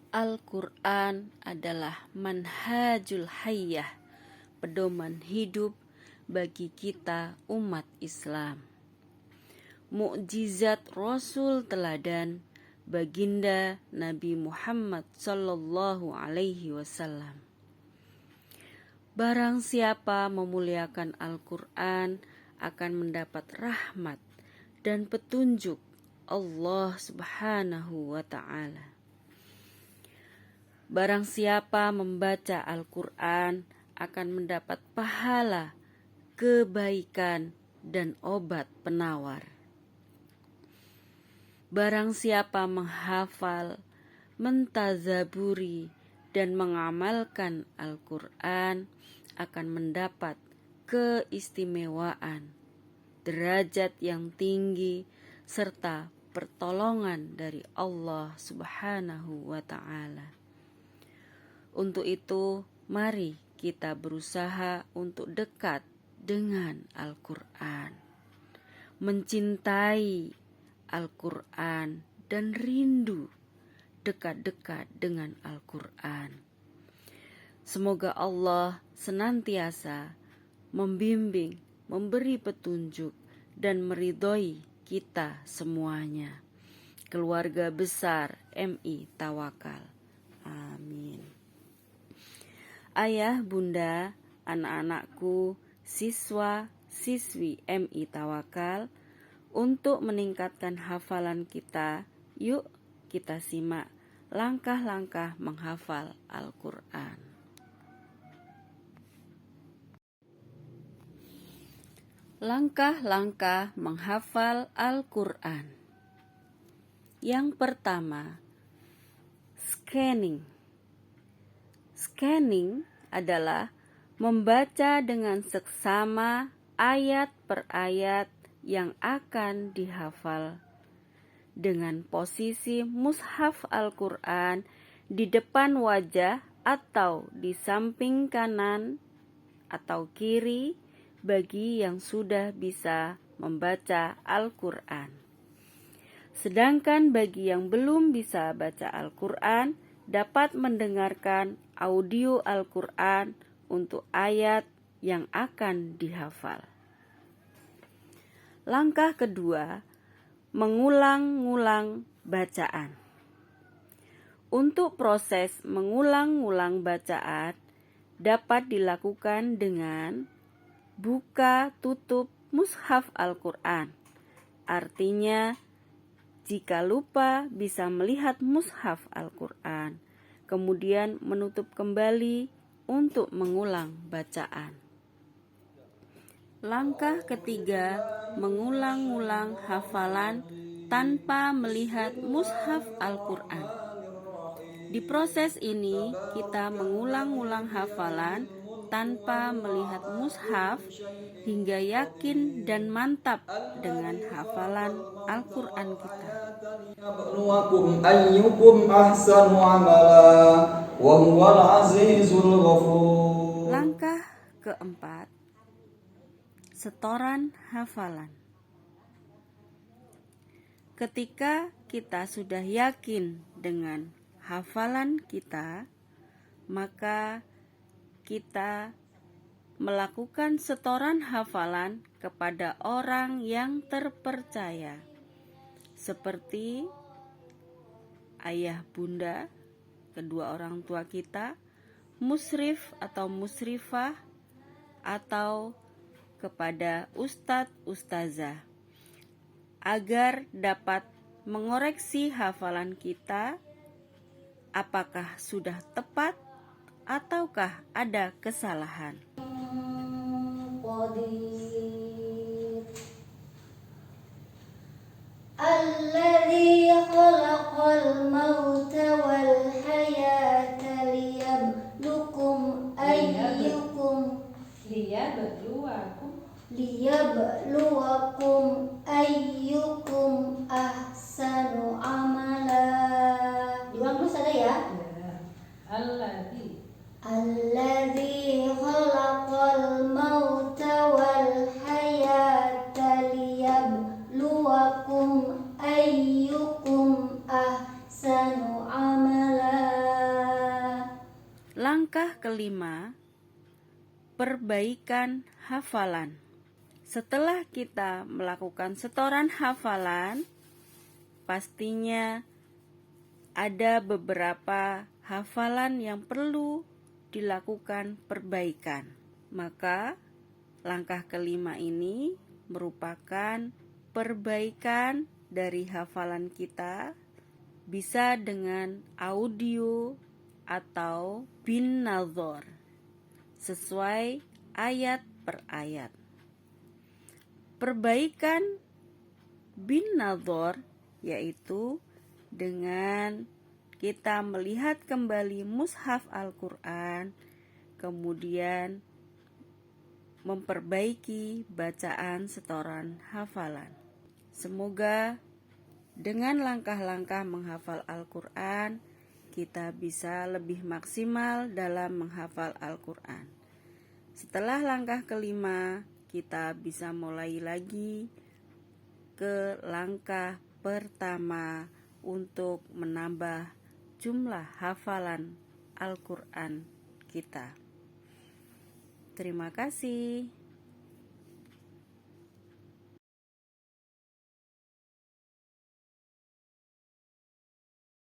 Al-Quran adalah manhajul hayyah, pedoman hidup bagi kita umat Islam. Mukjizat Rasul teladan baginda Nabi Muhammad sallallahu alaihi wasallam. Barang siapa memuliakan Al-Quran akan mendapat rahmat dan petunjuk Allah Subhanahu wa ta'ala. Barang siapa membaca Al-Quran akan mendapat pahala, kebaikan, dan obat penawar. Barang siapa menghafal, mentazaburi, dan mengamalkan Al-Quran akan mendapat keistimewaan, derajat yang tinggi, serta pertolongan dari Allah Subhanahu wa ta'ala. Untuk itu, mari kita berusaha untuk dekat dengan Al-Quran, mencintai Al-Quran, dan rindu dekat-dekat dengan Al-Quran. Semoga Allah senantiasa membimbing, memberi petunjuk, dan meridhoi kita semuanya. Keluarga besar MI Tawakal. Amin. Ayah, bunda, anak-anakku, siswa, siswi MI Tawakal, untuk meningkatkan hafalan kita, yuk kita simak langkah-langkah menghafal Al-Quran. Langkah-langkah menghafal Al-Quran. Yang pertama, scanning. Scanning adalah membaca dengan seksama ayat per ayat yang akan dihafal dengan posisi mushaf Al-Quran di depan wajah atau di samping kanan atau kiri bagi yang sudah bisa membaca Al-Quran. Sedangkan bagi yang belum bisa baca Al-Quran dapat mendengarkan audio Al-Quran untuk ayat yang akan dihafal. Langkah kedua, mengulang-ulang bacaan. Untuk proses mengulang-ulang bacaan dapat dilakukan dengan buka tutup mushaf Al-Quran. Artinya, jika lupa bisa melihat mushaf Al-Quran, kemudian menutup kembali untuk mengulang bacaan. Langkah ketiga, mengulang-ulang hafalan tanpa melihat mushaf Al-Quran. Di proses ini, kita mengulang-ulang hafalan tanpa melihat mushaf hingga yakin dan mantap dengan hafalan Al-Quran kita. Yabluwakum ayyukum ahsanu amala wa huwal azizul ghafur. Langkah keempat, setoran hafalan. Ketika kita sudah yakin dengan hafalan kita, maka kita melakukan setoran hafalan kepada orang yang terpercaya, seperti ayah, bunda, kedua orang tua kita, musrif atau musrifah, atau kepada ustadz, ustazah, agar dapat mengoreksi hafalan kita apakah sudah tepat ataukah ada kesalahan. Alladzi khalaqal mauta wal hayata liyabluwakum ayyukum ahsanu amala. Diulang terus ada ya? Alladzi khalaqal mauta wal hayata liyabluwakum ayyukum ahsanu amala. Langkah kelima, perbaikan hafalan. Setelah kita melakukan setoran hafalan, pastinya ada beberapa hafalan yang perlu dilakukan perbaikan. Maka langkah kelima ini merupakan perbaikan dari hafalan kita, bisa dengan audio atau bin nazar, sesuai ayat per ayat. Perbaikan bin nazar yaitu dengan kita melihat kembali mushaf Al-Quran, kemudian memperbaiki bacaan setoran hafalan. Semoga dengan langkah-langkah menghafal Al-Quran, kita bisa lebih maksimal dalam menghafal Al-Quran. Setelah langkah kelima, kita bisa mulai lagi ke langkah pertama untuk menambah jumlah hafalan Al-Quran kita. Terima kasih.